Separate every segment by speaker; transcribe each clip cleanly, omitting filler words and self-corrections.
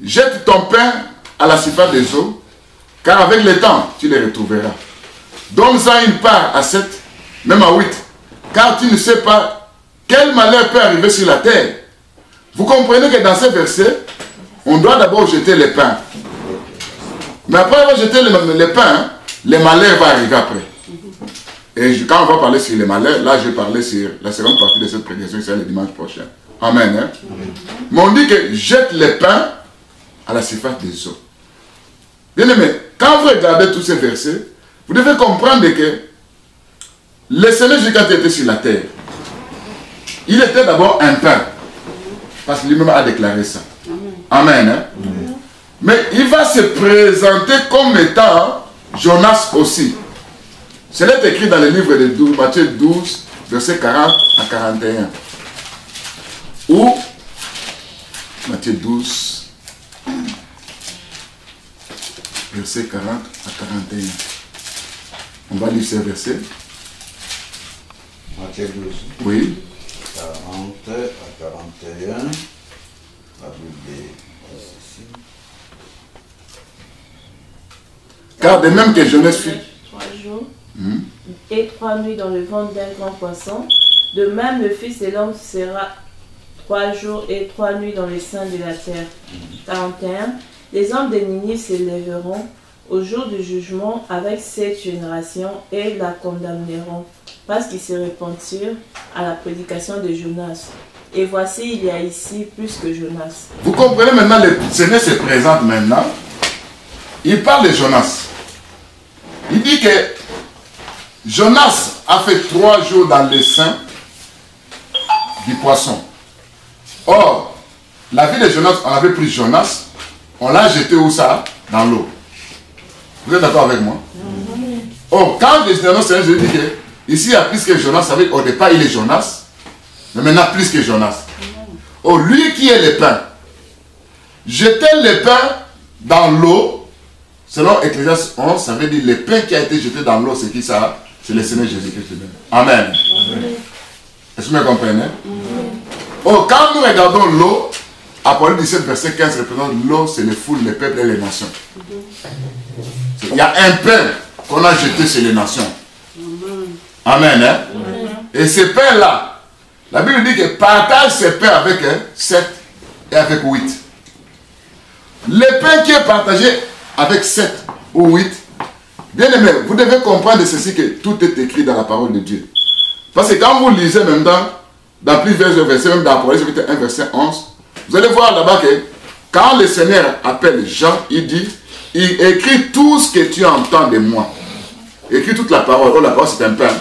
Speaker 1: jette ton pain à la surface des eaux, car avec le temps, tu les retrouveras. Donne-en une part à 7, même à 8, car tu ne sais pas quel malheur peut arriver sur la terre. Vous comprenez que dans ce verset, on doit d'abord jeter le pain. Mais après avoir jeté le pain, le malheur va arriver après. Et quand on va parler sur les malheurs, là je vais parler sur la seconde partie de cette prédication, c'est le dimanche prochain. Amen. Hein? Mais on dit que jette le pain à la surface des eaux. Bien aimé, quand vous regardez tous ces versets, vous devez comprendre que le Seigneur Jésus, quand il était sur la terre, il était d'abord un pain. Parce que lui-même a déclaré ça. Amen. Hein? Mais il va se présenter comme étant Jonas aussi. C'est écrit dans le livre de Matthieu 12, versets 40 à 41. Ou Matthieu 12, versets 40 à 41. On va lire ces versets.
Speaker 2: Matthieu 12.
Speaker 1: Oui.
Speaker 2: 40 à 41. La Bible est ici.
Speaker 1: Car de même que Jonas fut
Speaker 3: 3 jours et 3 nuits dans le ventre d'un grand poisson, de même le Fils de l'homme sera 3 jours et 3 nuits dans les seins de la terre. 41. Les hommes de Ninive se lèveront au jour du jugement avec cette génération et la condamneront, parce qu'ils se repentirent à la prédication de Jonas. Et voici, il y a ici plus que Jonas.
Speaker 1: Vous comprenez maintenant, le Seigneur se présente maintenant. Il parle de Jonas. Il dit que Jonas a fait 3 jours dans les seins du poisson. Or, la vie de Jonas, on avait pris Jonas, on l'a jeté où ça? Dans l'eau. Vous êtes d'accord avec moi? Or, quand le Seigneur Jésus dit que ici il y a plus que Jonas, ça veut dire qu'au départ il est Jonas, mais maintenant plus que Jonas. Or, lui qui est le pain, jeter le pain dans l'eau, selon Ecclésiaste 11, ça veut dire le pain qui a été jeté dans l'eau, c'est qui ça? C'est le Seigneur Jésus-Christ lui-même. Amen. Est-ce que vous me comprenez? Oh, quand nous regardons l'eau, Apocalypse 17, verset 15 représente l'eau, c'est les foules, les peuples et les nations. Il y a un pain qu'on a jeté sur les nations. Amen. Hein? Et ce pain-là, la Bible dit que partage ce pain avec 7 et avec 8. Le pain qui est partagé avec 7 ou 8, bien aimé, vous devez comprendre de ceci que tout est écrit dans la parole de Dieu. Parce que quand vous lisez même dans plusieurs versets, même dans Apocalypse 1, verset 11, vous allez voir là-bas que quand le Seigneur appelle Jean, il dit, il écrit tout ce que tu entends de moi. Écrit toute la parole. Oh, la parole c'est un pain.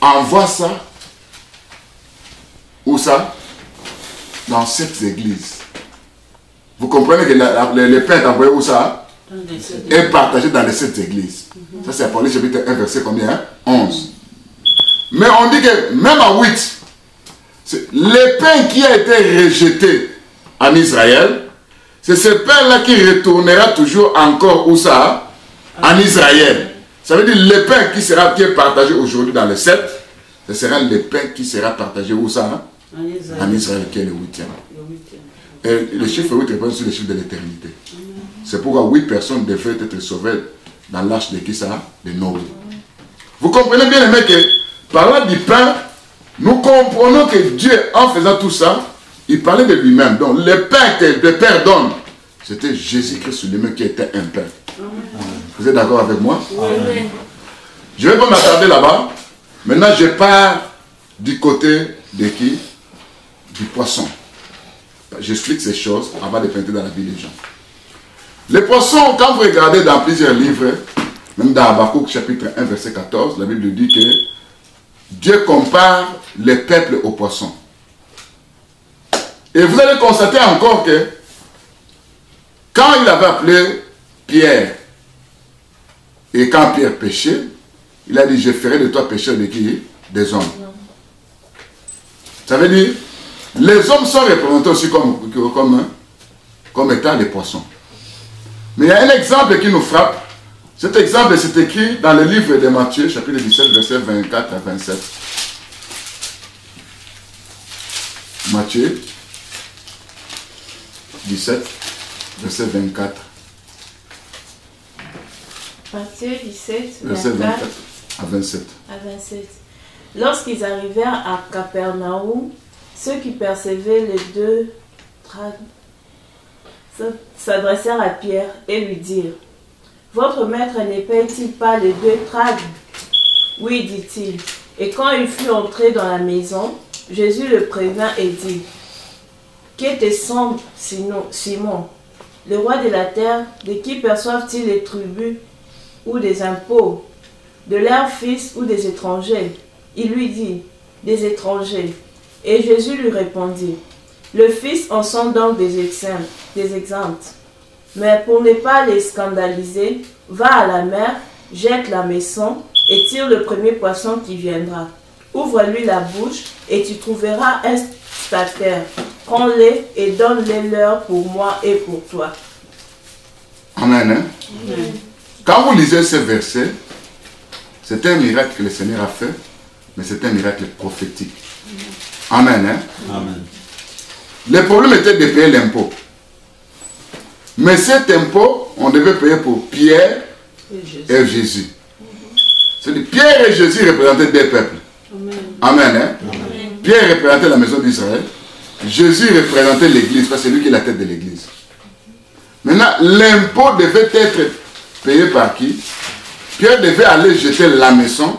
Speaker 1: Envoie ça. Où ça? Dans cette église. Vous comprenez que le pain est envoyé où ça? Est partagé dans les 7 églises. Ça c'est Apocalypse chapitre 1, verset combien? 11. Mais on dit que même à 8, le pain qui a été rejeté en Israël, c'est ce pain-là qui retournera toujours encore où ça? En Israël. Ça veut dire le pain qui est partagé aujourd'hui dans les 7, ce sera le pain qui sera partagé où ça? En Israël, qui est le 8e. Et le chiffre 8 représente sur le chiffre de l'éternité. C'est pourquoi 8 personnes devraient être sauvées dans l'arche de qui ça? De Noé. Vous comprenez bien, les mecs, que parlant du pain, nous comprenons que Dieu, en faisant tout ça, il parlait de lui-même. Donc, le pain que le Père donne, c'était Jésus-Christ lui-même qui était un pain. Vous êtes d'accord avec moi? Je ne vais pas m'attarder là-bas. Maintenant, je pars du côté de qui? Du poisson. J'explique ces choses avant de pénétrer dans la vie des gens. Les poissons, quand vous regardez dans plusieurs livres, même dans Habakkuk chapitre 1, verset 14, la Bible dit que Dieu compare les peuples aux poissons. Et vous allez constater encore que quand il avait appelé Pierre, et quand Pierre péchait, il a dit, je ferai de toi pécheur de qui? Des hommes. Ça veut dire, les hommes sont représentés aussi comme étant les poissons. Mais il y a un exemple qui nous frappe. Cet exemple, c'est écrit dans le livre de Matthieu, chapitre 17, versets 24 à 27. Matthieu 17, verset 24.
Speaker 3: Matthieu 17,
Speaker 1: Verset
Speaker 3: 24
Speaker 1: 24 à 27.
Speaker 3: à 27. Lorsqu'ils arrivèrent à Capernaum, ceux qui percevaient les deux s'adressèrent à Pierre et lui dirent: Votre maître ne paye-t-il pas les 2 drachmes? Oui, dit-il. Et quand il fut entré dans la maison, Jésus le prévint et dit: Que te semble, Simon, le roi de la terre, de qui perçoivent-ils les tributs ou des impôts? De leurs fils ou des étrangers? Il lui dit: Des étrangers. Et Jésus lui répondit: Le fils en sont donc des exempts. Mais pour ne pas les scandaliser, va à la mer, jette la maison et tire le premier poisson qui viendra. Ouvre-lui la bouche et tu trouveras un stataire. Prends-les et donne-les leur pour moi et pour toi.
Speaker 1: Amen. Hein? Amen. Quand vous lisez ce verset, c'est un miracle que le Seigneur a fait, mais c'est un miracle prophétique. Amen. Hein? Amen. Le problème était de payer l'impôt. Mais cet impôt, on devait payer pour Pierre et Jésus. C'est-à-dire Pierre et Jésus représentaient des peuples. Amen. Amen. Hein? Amen. Pierre représentait la maison d'Israël. Jésus représentait l'église, parce que c'est lui qui est la tête de l'église. Maintenant, l'impôt devait être payé par qui? Pierre devait aller jeter la maison